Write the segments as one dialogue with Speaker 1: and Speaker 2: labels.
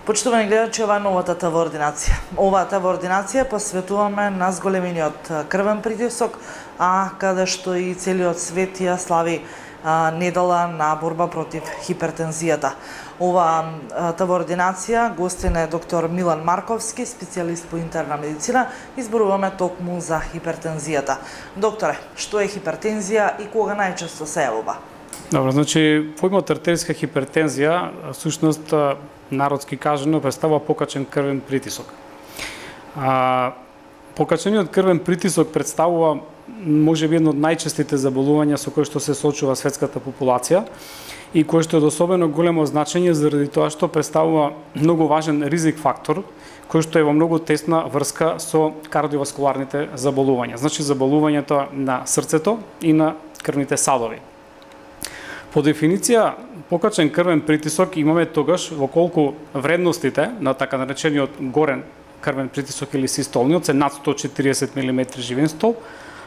Speaker 1: Почитувани гледачи, ова е новата ТВ ординација. Оваа ТВ ординација посветуваме на зголемениот крвен притисок, а каде што и целиот свет ја слави недела на борба против хипертензијата. Ова ТВ ординација гостин е доктор Милан Марковски, специјалист по интерна медицина, изборуваме токму за хипертензијата. Докторе, што е хипертензија и кога најчесто се јавува?
Speaker 2: Добро, значи поимот артериска хипертензија всушност народски кажано представува покачен крвен притисок. Покачениот крвен притисок представува можеби едно од најчестите заболувања со кои што се соочува светската популација и кој што е од особено големо значење заради тоа што представува многу важен ризик фактор кој што е во многу тесна врска со кардиоваскуларните заболувања, значи заболувањето на срцето и на крвните садови. По дефиниција, покачен крвен притисок имаме тогаш во колку вредностите на така наречениот горен крвен притисок или систолниот се над 140 мм живен столб,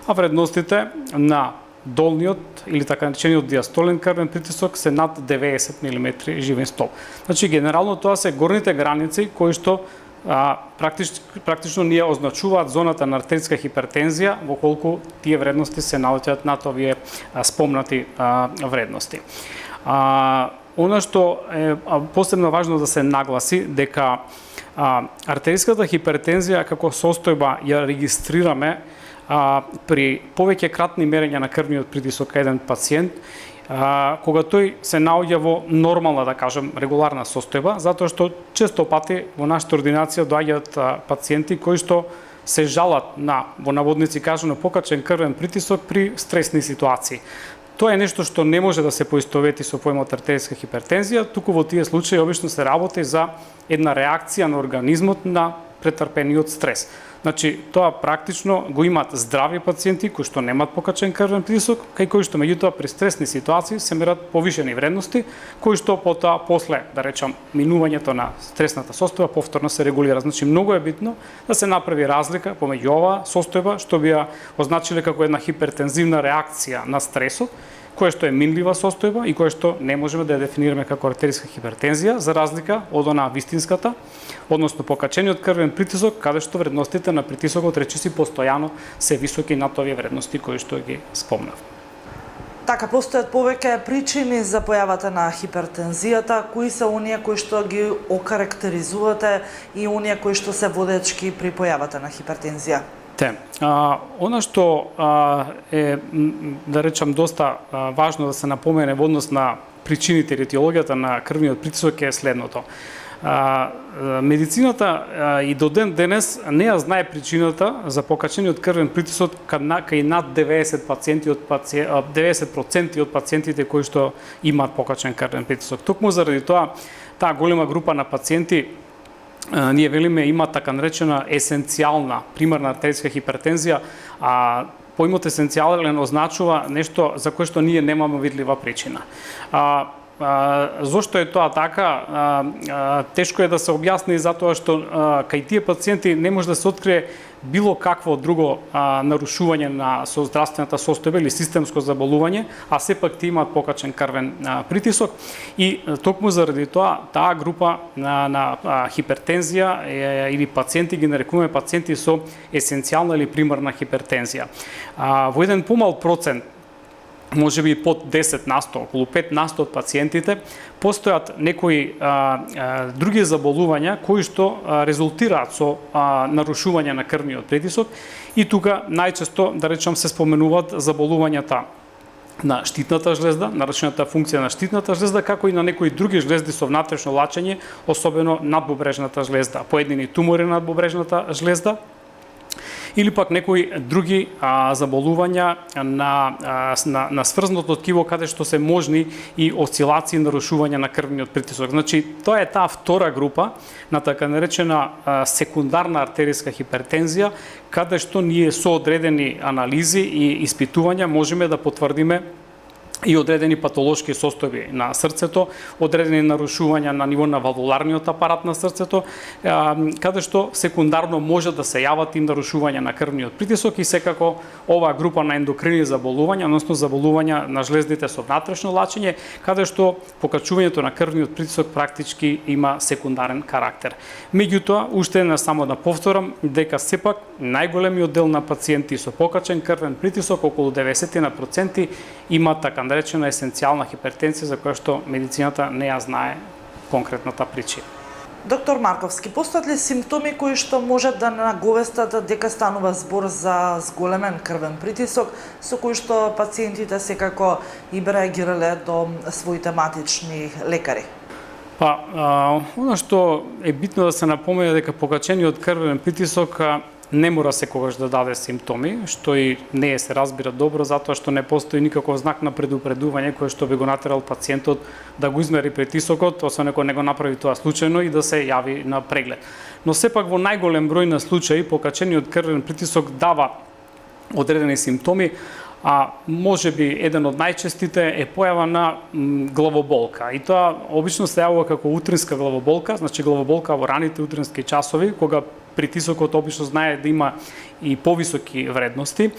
Speaker 2: а вредностите на долниот или така наречениот диастолен крвен притисок се над 90 мм живен столб. Значи генерално тоа се горните граници кои што практично ние означуваат зоната на артериска хипертензија во колку тие вредности се наоѓаат над овие спомнати вредности. Она што е посебно важно да се нагласи дека артериската хипертензија како состојба ја регистрираме при повеќе кратни мерења на крвниот притисок кај еден пациент, кога тој се наоѓа во нормална, да кажем, регуларна состојба, затоа што често пати во нашата ординација доаѓаат пациенти кои што се жалат на, во наводници кажано, покачен крвен притисок при стресни ситуации. Тоа е нешто што не може да се поистовети со поимот артериска хипертензија, туку во тие случаи обично се работи за една реакција на организмот на претрпениот стрес. Значи, тоа практично го имаат здрави пациенти кои што немаат покачен крвен притисок, кај кои што меѓутоа при стресни ситуации се мерат повишени вредности, кои што потоа после, да речам, минувањето на стресната состојба повторно се регулира. Значи, многу е битно да се направи разлика помеѓу оваа состојба што би ја означиле како една хипертензивна реакција на стресот, која што е минлива состојба и која што не можеме да ја дефинираме како артериска хипертензија, за разлика од онаа вистинската, односно покачениот крвен притисок, каде што вредностите на притисокот речиси постојано се високи над овие вредности кои што ги спомнав.
Speaker 1: Така, постојат повеќе причини за појавата на хипертензијата, кои се оние кои што ги окарактеризувате и оние кои што се водечки при појавата на хипертензија?
Speaker 2: Она што е, да речам, доста важно да се напомене во однос на причините или етиологијата на крвниот притисок е следното. Медицината и до ден денес не ја знае причината за покачениот крвен притисок кај над 90% од пациентите кои што имаат покачен крвен притисок. Токму заради тоа, таа голема група на пациенти ние велиме има така наречена есенцијална примарна артериска хипертензија, а поимот есенцијален означува нешто за кое што ние немаме видлива причина. Зошто е тоа така? Тешко е да се објасни затоа што кај тие пациенти не може да се открие било какво друго нарушување на здравствената состојба или системско заболување, а сепак тие имаат покачен крвен притисок и токму заради тоа таа група на хипертензија или пациенти ги нарекуваме пациенти со есенцијална или примарна хипертензија. Во еден помал процент, може би под 10%, околу 5% од пациентите, постојат некои други заболувања кои што резултираат со нарушување на крвниот притисок и тука најчесто, да речам, се споменуваат заболувањата на штитната жлезда, нарушената функција на штитната жлезда, како и на некои други жлезди со внатрешно лачење, особено надбобрежната жлезда, поедини тумори на надбобрежната жлезда, или пак некои други заболувања на сврзното ткиво каде што се можни и осцилации и нарушувања на крвниот притисок. Значи, тоа е таа втора група на така наречена секундарна артериска хипертензија, каде што ние со одредени анализи и испитувања можеме да потврдиме и одредени патолошки состојби на срцето, одредени нарушувања на ниво на валвуларниот апарат на срцето, каде што секундарно може да се јават и нарушувања на крвниот притисок и секако оваа група на ендокрини заболувања, односно заболувања на жлезните со внатрешно лачење, каде што покачувањето на крвниот притисок практички има секундарен карактер. Меѓутоа, уште една само да повторам дека сепак најголемиот дел на пациенти со покачен крвен притисок, околу 90% има така наречена есенцијална хипертензија за која што медицината не ја знае конкретната причина.
Speaker 1: Доктор Марковски, постојат ли симптоми кои што можат да наговестат дека станува збор за зголемен крвен притисок, со кои што пациентите секако и би реагирале до своите матични лекари?
Speaker 2: Она што е битно да се напомене дека покачениот крвен притисок не мора секогаш да даде симптоми, што и не се разбира добро, затоа што не постои никаков знак на предупредување кој што би го натерал пациентот да го измери притисокот, освен ако не го направи тоа случајно и да се јави на преглед. Но сепак во најголем број на случаи покачениот крвен притисок дава одредени симптоми, а може би еден од најчестите е појава на главоболка. И тоа обично се јавува како утринска главоболка, значи главоболка во раните утрински часови, кога притисокот обично знае да има и повисоки вредности.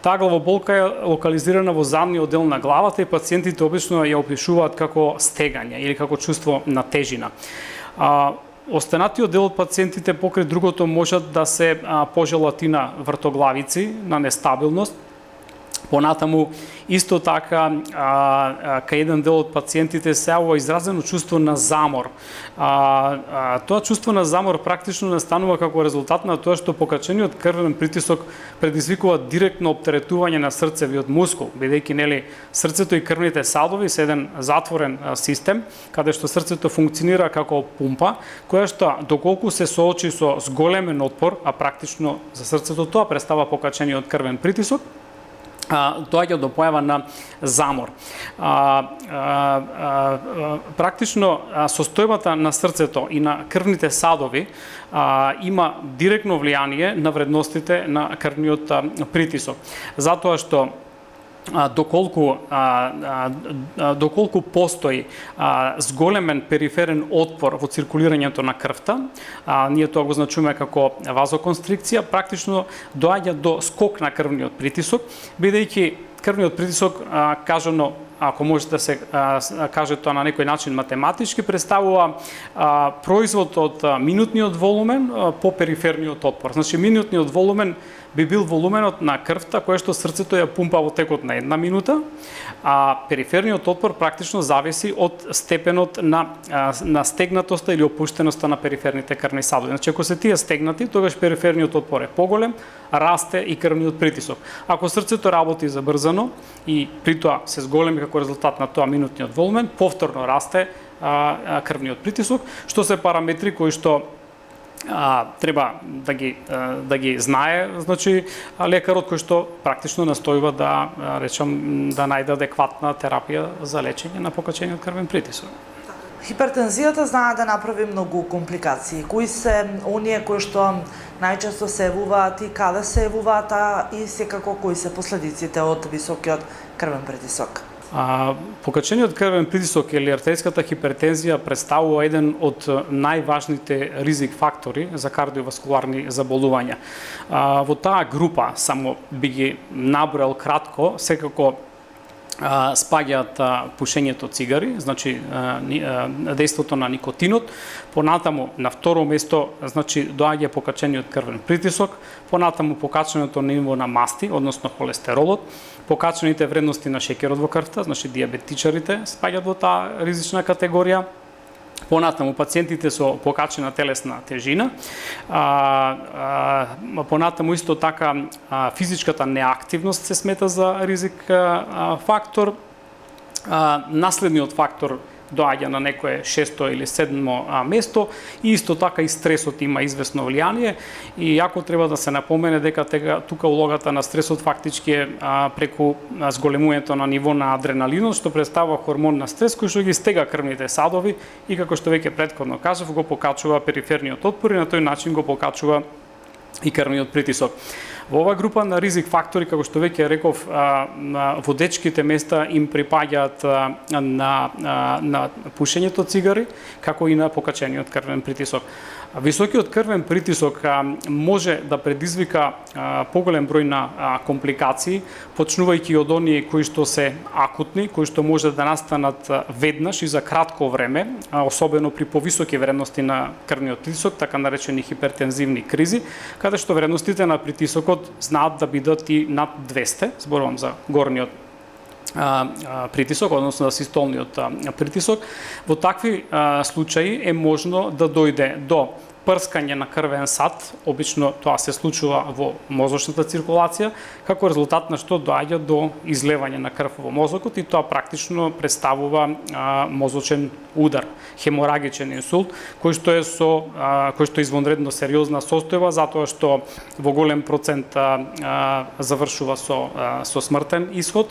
Speaker 2: Таа главоболка е локализирана во задниот дел на главата и пациентите обично ја опишуваат како стегање или како чувство на тежина. Останатиот дел од пациентите покрај другото можат да се пожелат и на вртоглавици, на нестабилност. Понатаму, исто така, кај еден дел од пациентите се јавува изразено чувство на замор. Тоа чувство на замор практично настанува како резултат на тоа што покачениот крвен притисок предизвикува директно оптеретување на срцевиот мускул, бидејќи нели срцето и крвните садови се еден затворен систем, каде што срцето функционира како пумпа, која што доколку се соочи со зголемен отпор, а практично за срцето тоа представа покачениот крвен притисок, доаѓа до појава на замор. Практично состојбата на срцето и на крвните садови има директно влијание на вредностите на крвниот притисок. Затоа што доколку постои зголемен периферен отпор во циркулирањето на крвта, ние тоа го значуваме како вазоконстрикција, практично доаѓа до скок на крвниот притисок, бидејќи крвниот притисок, кажано, ако може да се каже тоа на некој начин математички, представува производ од минутниот волумен по периферниот отпор. Значи, минутниот волумен би бил волуменот на крвта која што срцето ја пумпа во текот на една минута, а периферниот отпор практично зависи од степенот на стегнатоста или опуштеноста на периферните крвни садови. Значи, ако се тие стегнати, тогаш периферниот отпор е поголем, расте и крвниот притисок. Ако срцето работи забрзано и при тоа се зголеми како резултат на тоа минутниот волумен, повторно расте крвниот притисок, што се параметри кои што треба да ги знае, значи лекарот кој што практично настојува да најде адекватна терапија за лечење на покачениот крвен притисок.
Speaker 1: Хипертензијата знае да направи многу компликации. Кои се оние кои што најчесто се јавуваат и каде се јавуваат, и секако кои се последиците од високиот крвен притисок?
Speaker 2: Покачениот крвен притисок или артериската хипертензија представува еден од најважните ризик фактори за кардиоваскуларни заболувања. Во таа група, само би ги набројал кратко, секако спаѓаат пушењето цигари, значи дејството на никотинот, понатаму на второ место, значи доаѓа покачениот крвен притисок, понатаму покачањето на ниво на масти, односно холестеролот, покачаните вредности на шеќерот во крвта, значи диабетичарите спаѓаат во таа ризична категорија. Понатаму пациентите со покачена телесна тежина, понатаму исто така физичката неактивност се смета за ризик фактор. Наследниот фактор доаѓа на некое 6-то или 7-мо место и исто така и стресот има известно влијание и јако треба да се напомене дека тука улогата на стресот фактички е преку зголемувањето на ниво на адреналинот, што представува хормон на стрес кој што ги стега крвните садови и како што веќе претходно кажав, го покачува периферниот отпор и на тој начин го покачува и крвниот притисок. Во оваа група на ризик фактори, како што веќе реков, во дечките места им припаѓаат на пушењето цигари, како и на покачениот крвен притисок. Високиот крвен притисок може да предизвика поголем број на компликации, почнувајќи од оние кои што се акутни, кои што може да настанат веднаш и за кратко време, особено при повисоки вредности на крвниот притисок, така наречени хипертензивни кризи, каде што вредностите на притисокот знаат да бидат и над 200, зборувам за горниот притисок, односно да систолниот притисок. Во такви случаи е можно да дојде до прскање на крвен сад, обично тоа се случува во мозочната циркулација, како резултат на што доаѓа до излевање на крв во мозокот и тоа практично представува мозочен удар, хеморагичен инсулт, кој што е извонредно сериозна состојба, затоа што во голем процент завршува со смртен исход,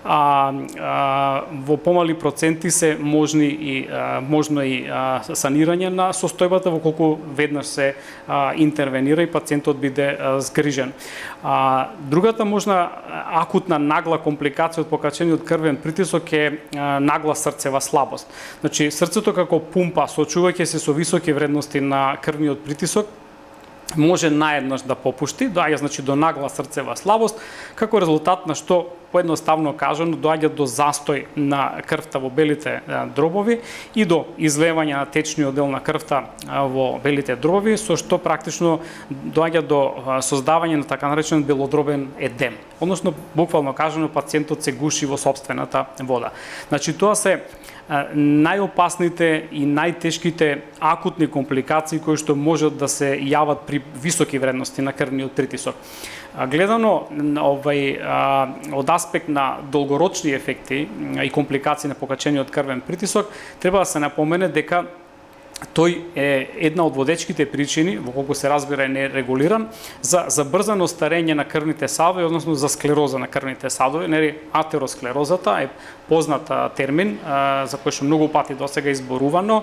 Speaker 2: во помали проценти се можно и санирање на состојбата во колку веднаш се интервенира и пациентот биде згрижен. Другата можна акутна нагла компликација од покачениот крвен притисок е нагла срцева слабост. Значи, срцето како пумпа, соочувајќи се со високи вредности на крвниот притисок, може наеднаш да попушти, доаѓа значи до нагла срцева слабост, како резултат на што поедноставно кажано доаѓа до застој на крвта во белите дробови и до излевање на течниот дел на крвта во белите дробови, со што практично доаѓа до создавање на така наречен белодробен едем. Односно, буквално кажано, пациентот се гуши во сопствената вода. Значи, тоа се најопасните и најтешките акутни компликации кои што можат да се јават при високи вредности на крвниот притисок. Гледано од аспект на долгорочни ефекти и компликации на покачениот крвен притисок, треба да се напомене дека тој е една од водечките причини, во колку се разбира е нерегулиран, за забрзано старење на крвните садови, односно за склероза на крвните садови. Атеросклерозата е познат термин, за кој што многу пати досега изборувано,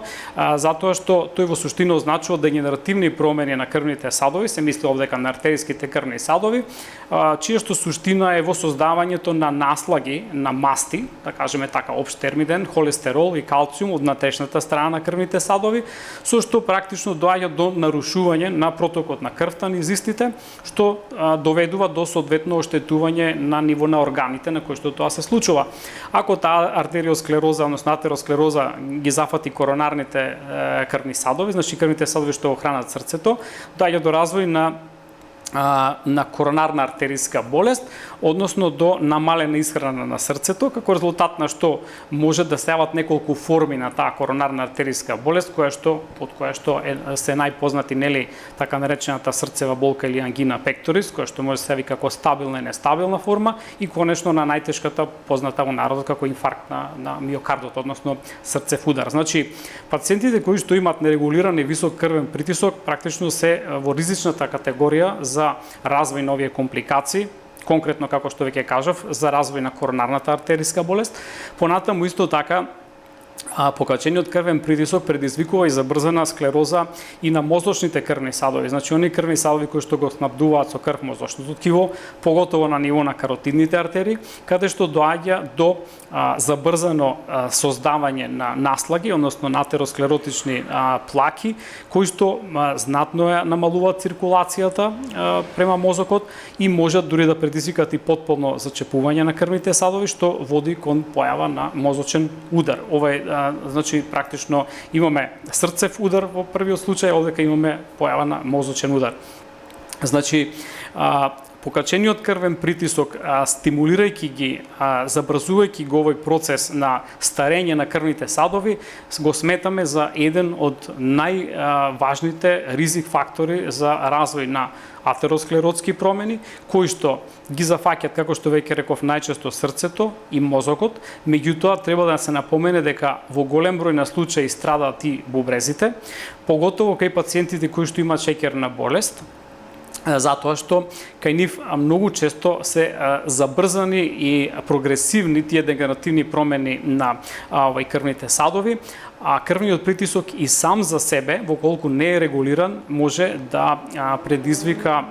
Speaker 2: затоа што тој во суштина означува дегенеративни промени на крвните садови, се мисли овдека на артериските крвни садови, чија што суштина е во создавањето на наслаги на масти, да кажеме така општ термин, холестерол и калциум од внатрешната страна на крвните садови, со што практично доаѓа до нарушување на протокот на крвта низ истите, што доведува до соодветно оштетување на ниво на органите на кои што тоа се случува. Ако таа артериосклероза, односно атеросклероза ги зафати коронарните крвни садови, значи крвните садови што го хранат срцето, доаѓа до развој на коронарна артериска болест, односно до намалена исхрана на срцето, како резултат на што може да се јават неколку форми на таа коронарна артериска болест, од која што се најпознати така наречената срцева болка или ангина пекторис, која што може да се јави како стабилна и нестабилна форма, и конечно на најтешката позната во народот како инфаркт на миокардот, односно срцев удар. Значи, пациентите кои што имаат нерегулиран и висок крвен притисок практично се во ризичната категорија за развој на овие компликации, конкретно како што веќе кажав, за развој на коронарната артериска болест. Понатаму исто така покачениот крвен притисок предизвикува и забрзана склероза и на мозочните крвни садови. Значи, оние крвни садови кои што го снабдуваат со крв мозочното ткиво, поготово на ниво на каротидните артерии, каде што доаѓа до забрзано создавање на наслаги, односно на атеросклеротични плаки, кои што знатно ја намалуваат циркулацијата према мозокот и можат дури да предизвикат и потполно зачепување на крвните садови, што води кон појава на мозочен удар. Значи, практично имаме срцев удар во првиот случај, овдека имаме појава на мозочен удар. Значи, покачениот крвен притисок, стимулирајќи ги, забрзувајќи го овој процес на старење на крвните садови, го сметаме за еден од најважните ризик фактори за развој на атеросклеротски промени, кои што ги зафаќаат, како што веќе реков, најчесто срцето и мозокот. Меѓутоа, треба да се напомене дека во голем број на случаи страдаат и бубрезите, поготово кај пациентите кои што имаат шеќерна болест, затоа што кај нив многу често се забрзани и прогресивни тие дегенеративни промени на крвните садови, А крвниот притисок и сам за себе, во колку не е регулиран, може да предизвика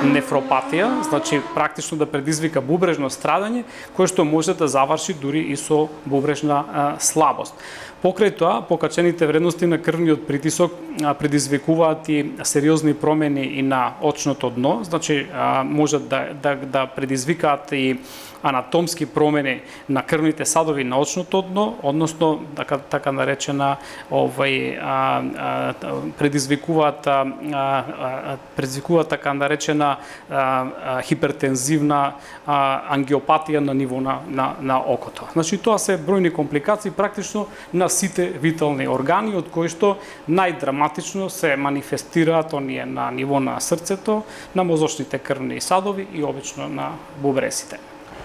Speaker 2: нефропатија, значи практично да предизвика бубрежно страдање, кое што може да заврши дури и со бубрежна слабост. Покрај тоа, покачените вредности на крвниот притисок предизвикуваат и сериозни промени и на очното дно, значи можат да предизвикаат и анатомски промени на крвните садови на очното дно, односно така наречена предизвикуваат така наречена хипертензивна ангиопатија на ниво на окото. Значи тоа се бројни компликации практично на сите витални органи, од кои што најдраматично се манифестираат оние на ниво на срцето, на мозочните крвни садови и обично на бубресите.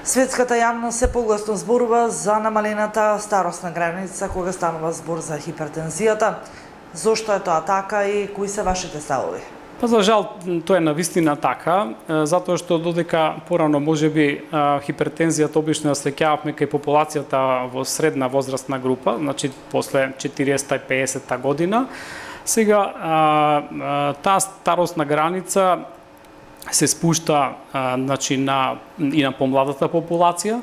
Speaker 1: Светската јавност се погласно зборува за намалената старосна граница кога станува збор за хипертензијата. Зошто е тоа така и кои се вашите ставови?
Speaker 2: Па за жал тоа е навистина така, затоа што додека порано можеби хипертензијата обично ја среќававме кај популацијата во средна возрастна група, значи после 40-50 година, сега таа старосна граница се спушта значи и на помладата популација.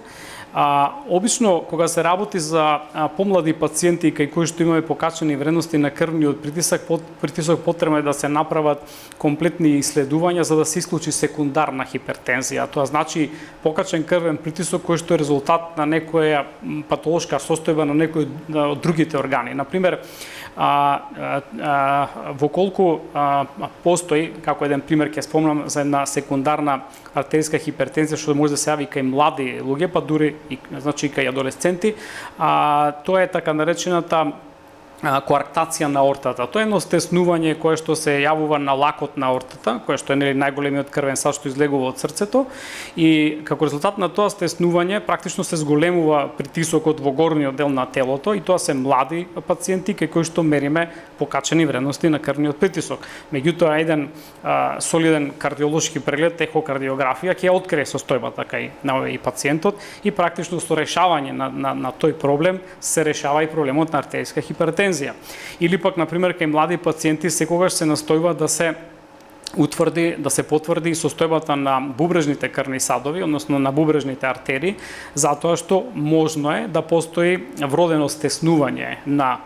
Speaker 2: Обично кога се работи за помлади пациенти кај кои што имаме покачени вредности на крвниот притисок потребно е да се направат комплетни исследувања за да се исклучи секундарна хипертензија. Тоа значи покачен крвен притисок кој што е резултат на некоја патолошка состојба на некој од другите органи. Например, во колку постои, како еден пример ќе спомнам за една секундарна артериска хипертензија што може да се јави кај млади луѓе, па дури и значи кај адолесценти, тоа е така наречената коарктација на аортата. Тоа е едно стеснување кое што се јавува на лакот на аортата, кое што е најголемиот крвен сад што излегува од срцето, и како резултат на тоа стеснување практично се зголемува притисокот во горниот дел на телото и тоа се млади пациенти кај кои што мериме покачени вредности на крвниот притисок. Меѓутоа еден солиден кардиолошки преглед, ехокардиографија ќе открие состојбата кај на овој пациентот и практично со решавање на тој проблем се решава и проблемот на артериска хипертензија. Или пак, например, кај млади пациенти секогаш се настојува да се потврди состојбата на бубрежните крвни садови, односно на бубрежните артерии, затоа што можно е да постои вродено стеснување на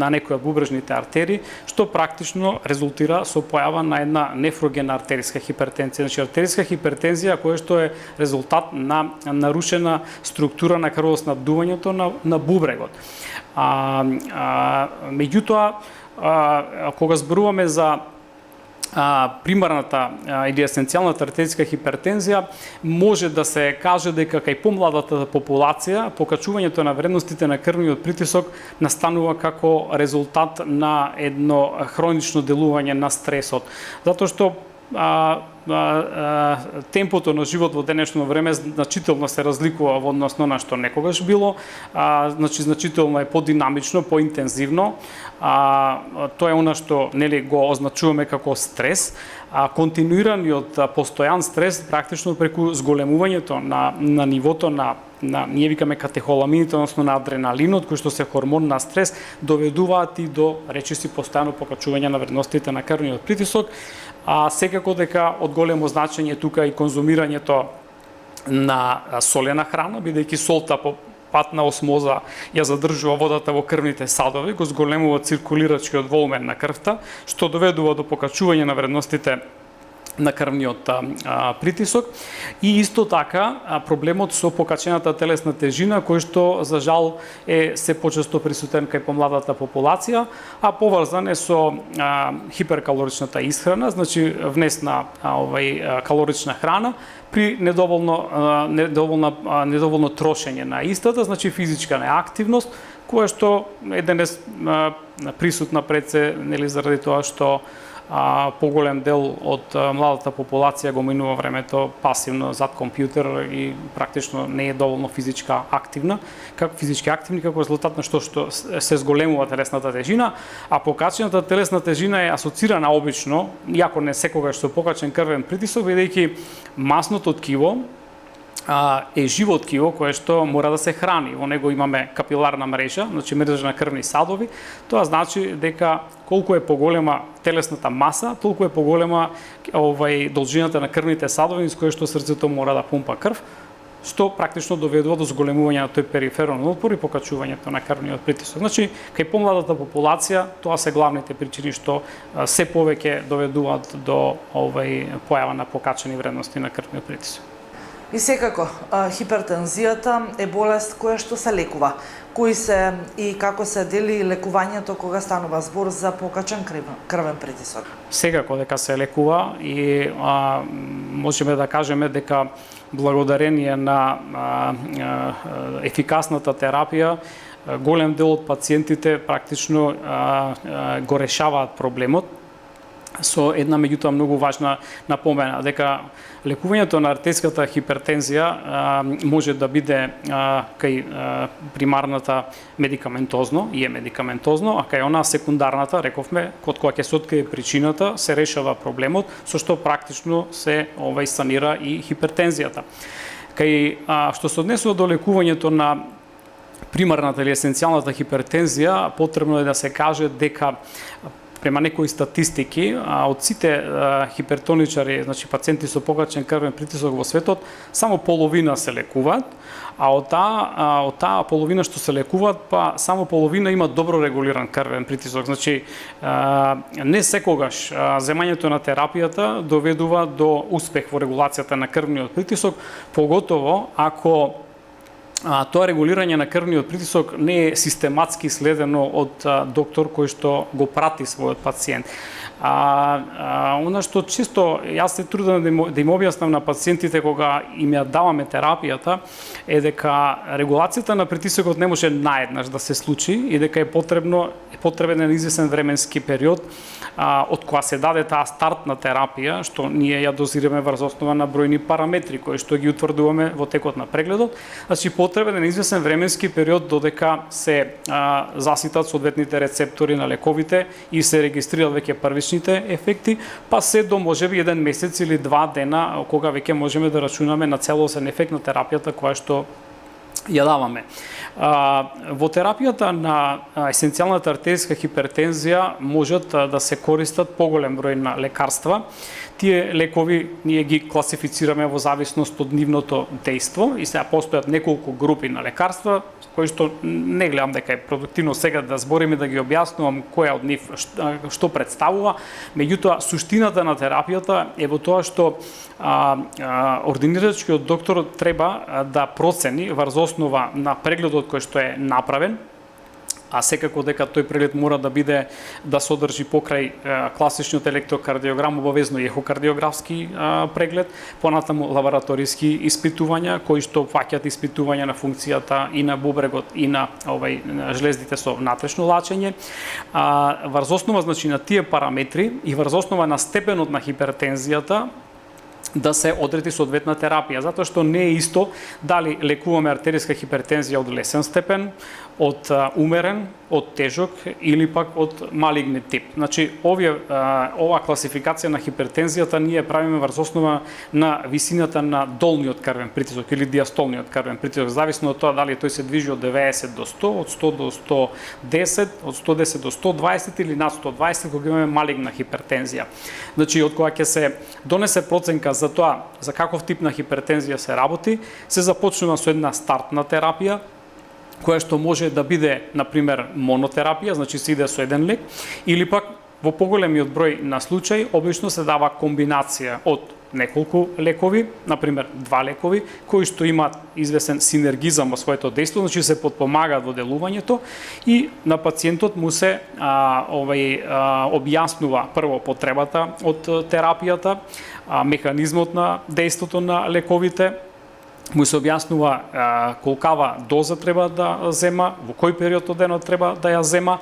Speaker 2: некои од бубрежните артерии, што практично резултира со појава на една нефрогена артериска хипертензија. Значи артериска хипертензија која што е резултат на нарушена структура на крвоснабдувањето на бубрегот. Меѓутоа, кога зборуваме за примарната или есенцијалната артериска хипертензија, може да се каже дека кај помладата популација покачувањето на вредностите на крвниот притисок настанува како резултат на едно хронично делување на стресот. Затоа што темпото на живот во денешно време значително се разликува во односно на што некогаш било, значи значително е подинамично, поинтензивно. Тоа е она што го означуваме како стрес, континуираниот постојан стрес практично преку зголемувањето на нивото на ние викаме катехоламините, односно на адреналинот, кој што се хормон на стрес, доведуваат и до речиси постојано покачување на вредностите на крвниот притисок. Секако дека од големо значење тука и конзумирањето на солена храна, бидејќи солта по пат на осмоза ја задржува водата во крвните садови, го зголемува циркулирачкиот волумен на крвта, што доведува до покачување на вредностите на крвниот притисок и исто така проблемот со покачената телесна тежина кој што за жал е се почесто присутен кај помладата популација, а поврзан е со хиперкалоричната исхрана, значи внес на калорична храна при недоволно трошење на истата, значи физичка неактивност, која што е денес присутна пред се заради тоа што поголем дел од младата популација го минува времето пасивно зад компјутер и практично не е доволно физички активни, како резултат на што се зголемува телесната тежина, а покачената телесна тежина е асоцирана обично, иако не секогаш со покачен крвен притисок, бидејќи масното ткиво е живо ткиво кое што мора да се храни. Во него имаме капиларна мрежа, значи мрежа на крвни садови. Тоа значи дека колку е поголема телесната маса, толку е поголема должината на крвните садови низ кои што срцето мора да пумпа крв, што практично доведува до зголемување на тој периферен отпор и покачувањето на крвниот притисок. Значи, кај помладата популација, тоа се главните причини што се повеќе доведуваат до појава на покачени вредности на крвниот притисок.
Speaker 1: И секако, хипертензијата е болест која што се лекува. Кои се и како се дели лекувањето кога станува збор за покачен крвен притисок?
Speaker 2: Секако дека се лекува и можеме да кажеме дека благодарение на ефикасната терапија, голем дел од пациентите практично го решаваат проблемот, со една меѓутоа многу важна напомена, дека лекувањето на артерската хипертензија може да биде кај примарната медикаментозно, и е медикаментозно, а кај она секундарната, рековме, код која ќе се открие причината, се решава проблемот, со што практично се санира и хипертензијата. Кај што се однесува до лекувањето на примарната или есенцијалната хипертензија, потребно е да се каже дека према некои статистики, од сите хипертоничари, значи пациенти со покачен крвен притисок во светот, само половина се лекуваат, а од таа половина што се лекуваат, па само половина има добро регулиран крвен притисок. Значи, не секогаш земањето на терапијата доведува до успех во регулацијата на крвниот притисок, поготово ако тоа регулирање на крвниот притисок не е систематски следено од доктор кој што го прати својот пациент. Она што често јас се трудам да им објаснам на пациентите кога им ја даваме терапијата е дека регулацијата на притисокот не може наеднаш да се случи и дека е потребен извесен временски период од кога се даде таа стартна терапија, што ние ја дозираме врз основа на бројни параметри кои што ги утврдуваме во текот на прегледот. Значи потребен е извесен временски период додека се заситат соодветните рецептори на лековите и се регистрираат веќе првичните ефекти, па се до можеби 1 месец или 2 дена кога веќе можеме да рачунаме на целосен ефект на терапијата која што ја даваме. Во терапијата на есенцијалната артериска хипертензија можат да се користат поголем број на лекарства. Тие лекови ние ги класифицираме во зависност од нивното дејство и сега постојат неколку групи на лекарства кои што не гледам дека е продуктивно сега да збориме да ги објаснувам која од нив што представува, меѓутоа суштината на терапијата е во тоа што ординирачкиот доктор треба да процени врз основа на прегледот кој што е направен, а секако дека тој преглед мора да биде да содржи покрај класичниот електрокардиограм обавезно и ехокардиографски преглед, понатаму лабораториски испитувања кои што фаќаат испитувања на функцијата и на бубрегот и на жлездите со внатрешно лачење. Врз основа значи на тие параметри и врз основа на степенот на хипертензијата да се одреди соодветна терапија, затоа што не е исто дали лекуваме артериска хипертензија од лесен степен, од умерен, од тежок или пак од малигни тип. Значи, ова класификација на хипертензијата ние правиме врз основа на висината на долниот крвен притисок или диастолниот крвен притисок, зависно од тоа дали тој се движи од 90 до 100, од 100 до 110, од 110 до 120 или над 120 кога имаме малигна хипертензија. Значи, од кога ќе се донесе проценка за тоа за каков тип на хипертензија се работи, се започнува со една стартна терапија, која што може да биде, например, монотерапија, значи се иде со еден лек, или пак во поголемиот број на случаи обично се дава комбинација од неколку лекови, например 2 лекови, кои што имаат извесен синергизам во своето дејство, значи се потпомагаат во делувањето и на пациентот му се објаснува прво потребата од терапијата, механизмот на дејството на лековите, му се објаснува колкава доза треба да зема, во кој период од денот треба да ја зема,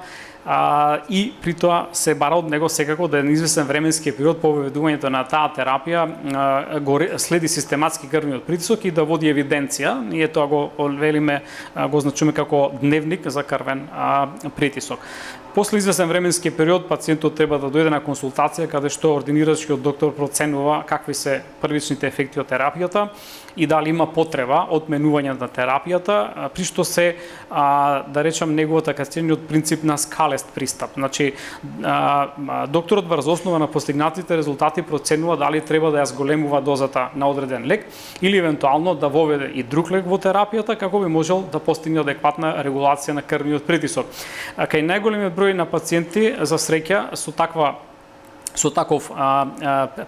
Speaker 2: и при тоа се бара од него секако да е извесен временски период по воведувањето на таа терапија го следи систематски крвниот притисок и да води евиденција. Ние тоа го велиме, го означуваме како дневник за крвен притисок. После известен временски период пациентот треба да дојде на консултација каде што ординирачкиот доктор проценува какви се првичните ефекти од терапијата и дали има потреба од менување на терапијата, при што се да речам неговото касијниот принцип на скалест пристап. Значи докторот врз основа на постигнатите резултати проценува дали треба да ја зголемува дозата на одреден лек или евентуално да воведе и друг лек во терапијата како би можел да постигне адекватна регулација на крвниот притисок. Кај најголемиот број на пациенти за среќа со таков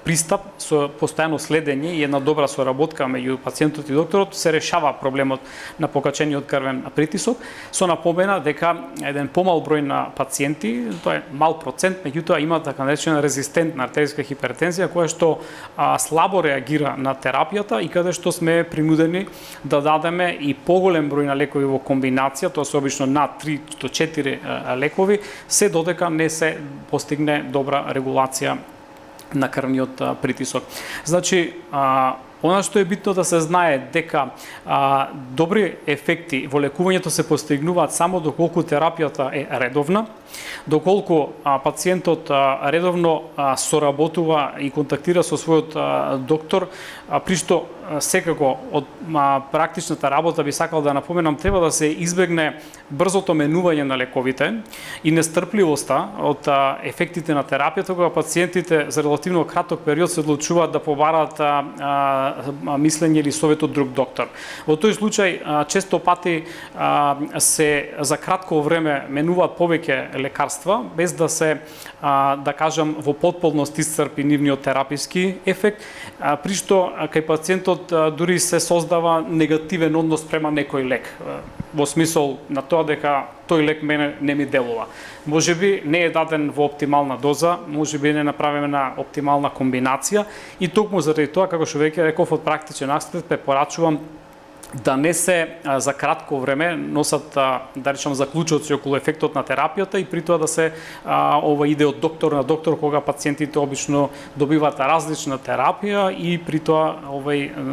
Speaker 2: пристап, со постојано следење и една добра соработка меѓу пациентот и докторот се решава проблемот на покачениот крвен притисок, со напомена дека еден помал број на пациенти, тоа е мал процент, меѓутоа има така наречена резистентна артериска хипертензија која што слабо реагира на терапијата и каде што сме принудени да дадеме и поголем број на лекови во комбинација, тоа се обично на 3 до 4 лекови, се додека не се постигне добра регулација на крвниот притисок. Значи, она што е битно да се знае дека добри ефекти во лекувањето се постигнуваат само доколку терапијата е редовна, доколку пациентот редовно соработува и контактира со својот доктор, при што секако од практичната работа би сакал да напоменам, треба да се избегне брзото менување на лековите и нестрпливоста од ефектите на терапијата, кога пациентите за релативно краток период се одлучуваат да побараат мислење или совет од друг доктор. Во тој случај често пати се за кратко време менуваат повеќе лекарства без да се да кажам во потполност исцрпи нивниот тераписки ефект, при што кај пациентот дури се создава негативен однос према некој лек, во смисол на тоа дека тој лек мене не ми делува. Можеби не е даден во оптимална доза, можеби не е направена оптимална комбинација и токму заради тоа, како што веќе реков, од практичен аспект препорачувам да не се за кратко време носат, да речам, заклучоци околу ефектот на терапијата и при тоа да се ова иде од доктор на доктор, кога пациентите обично добиваат различна терапија и при тоа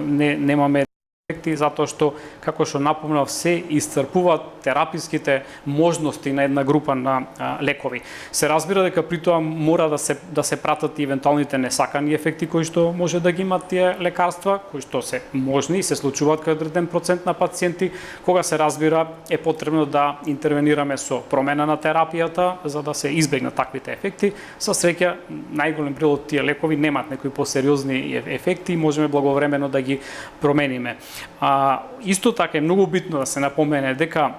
Speaker 2: немаме ефекти, затоа што, како што напомнав, се исцрпуваат тераписките можности на една група на лекови. Се разбира дека при тоа мора да се пратат и евентуалните несакани ефекти кои што може да ги имат тие лекарства, кои што се можни и се случуваат кај одреден процент на пациенти, кога се разбира е потребно да интервенираме со промена на терапијата за да се избегнат таквите ефекти. Со среќа најголем дел од тие лекови немаат некои посериозни ефекти и можеме благовремено да ги промениме. Исто така е многу битно да се напомене дека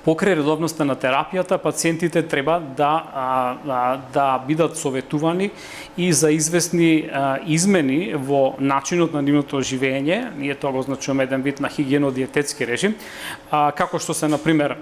Speaker 2: покрај редовноста на терапијата, пациентите треба да бидат советувани и за известни измени во начинот на нивното живење. Ние тоа го означуваме еден вид на хигиено-диететски режим, како што се, например,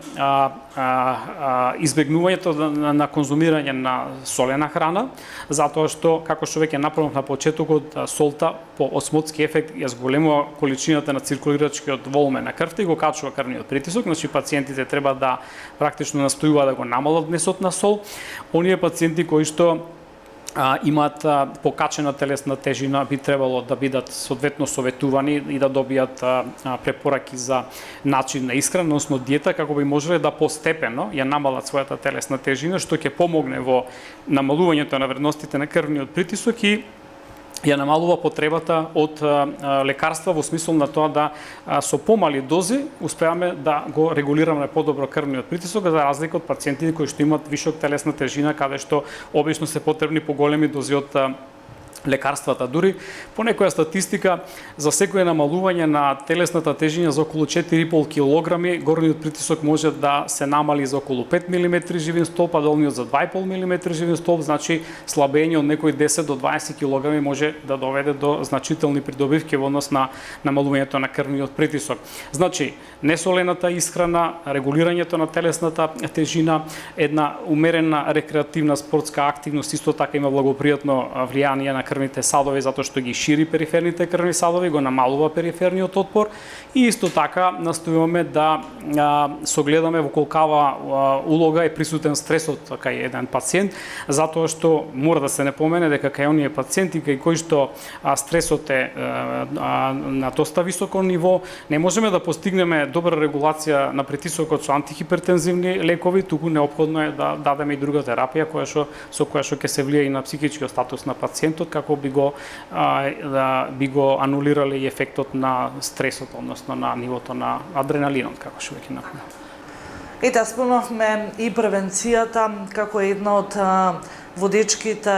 Speaker 2: избегнувањето на конзумирање на солена храна, затоа што, како што веќе напомнав на почетокот, солта по осмотски ефект ја зголемува количината на циркулирачкиот волумен на крвта и го качува крвниот притисок, значи пациентите треба да практично настојува да го намалат внесот на сол. Оние пациенти кои што имаат покачена телесна тежина би требало да бидат соодветно советувани и да добијат препораки за начин на исхрана, односно диета, како би можеле да постепено ја намалат својата телесна тежина, што ќе помогне во намалувањето на вредностите на крвниот притисок и ја намалува потребата од лекарства во смисол на тоа да со помали дози успеаме да го регулираме подобро крвниот притисок, за разлика од пациентите кои што имаат висок телесна тежина, каде што обично се потребни поголеми дози од лекарствата. Дури по некоја статистика, за секое намалување на телесната тежина за околу 4,5 килограми, горниот притисок може да се намали за околу 5 мм живин столб, а долниот за 2,5 мм живин столб, значи слабење од некои 10 до 20 килограми може да доведе до значителни придобивки во однос на намалувањето на крвниот притисок. Значи, несолената исхрана, регулирањето на телесната тежина, една умерена рекреативна спортска активност исто така има благопријатно влијание на крвните садови затоа што ги шири периферните крвни садови, го намалува периферниот отпор и исто така настојуваме да согледаме во колкава улога е присутен стресот кај еден пациент, затоа што мора да се напомене дека кај оние пациенти кај кои што стресот е на доста високо ниво, не можеме да постигнеме добра регулација на притисокот со антихипертензивни лекови, туку неопходно е да дадеме и друга терапија со која што ќе се влие и на психичкиот статус на пациентот, како би го анулирале и ефектот на стресот, односно на нивото на адреналинот, како што веќе напомнав.
Speaker 1: Ете, спомнавме и превенцијата како една од водечките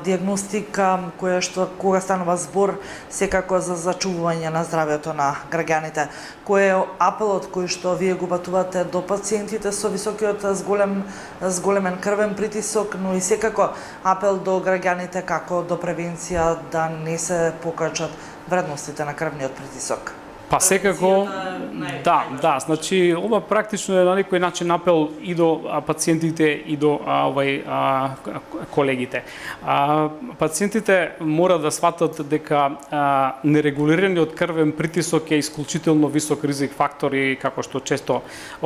Speaker 1: диагностика која што кога станува збор секако за зачувување на здравјето на граѓаните. Кој е апелот кој што вие го патувате до пациентите со високиот зголемен крвен притисок, но и секако апел до граѓаните како до превенција да не се покачат вредностите на крвниот притисок?
Speaker 2: Па секако, да, значи ова практично е на некој начин апел и до пациентите и до колегите. Пациентите мора да сватат дека нерегулираниот крвен притисок е исклучително висок ризик фактор и како што често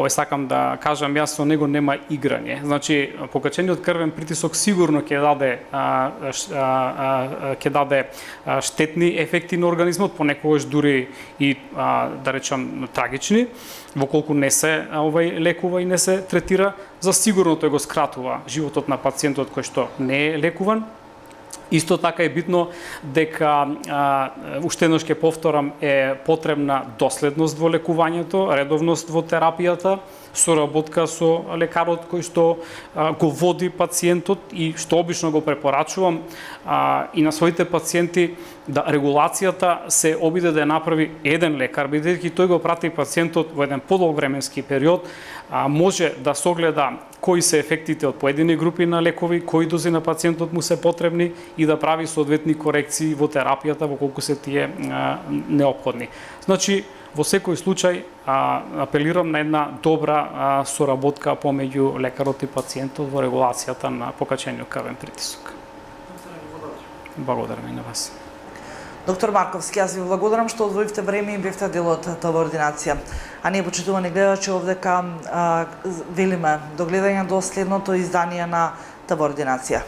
Speaker 2: сакам да кажам, јас со него нема играње. Значи покачениот крвен притисок сигурно ќе даде штетни ефекти на организмот, понекогаш дури и да речам трагични, во колку не се лекува и не се третира, за сигурно тој го скратува животот на пациентот кој што не е лекуван. Исто така е битно дека, уште еднаш ќе повторам, е потребна доследност во лекувањето, редовност во терапијата, соработка со лекарот кој што го води пациентот и што обично го препорачувам и на своите пациенти да регулацијата се обиде да ја направи еден лекар, бидејќи тој го прати пациентот во еден подолг временски период, може да согледа кои се ефектите од поедини групи на лекови, кои дози на пациентот му се потребни и да прави соодветни корекции во терапијата во колку се тие неопходни. Значи, во секој случај апелирам на една добра соработка помеѓу лекарот и пациентот во регулацијата на покачениот крвен притисок. Благодарам и на вас.
Speaker 1: Доктор Марковски, јас ви благодарам што одвоивте време и бевте дел од таа ординација. А ние, почитувани гледачи, овдека велиме до гледање до следното издание на таа ординација.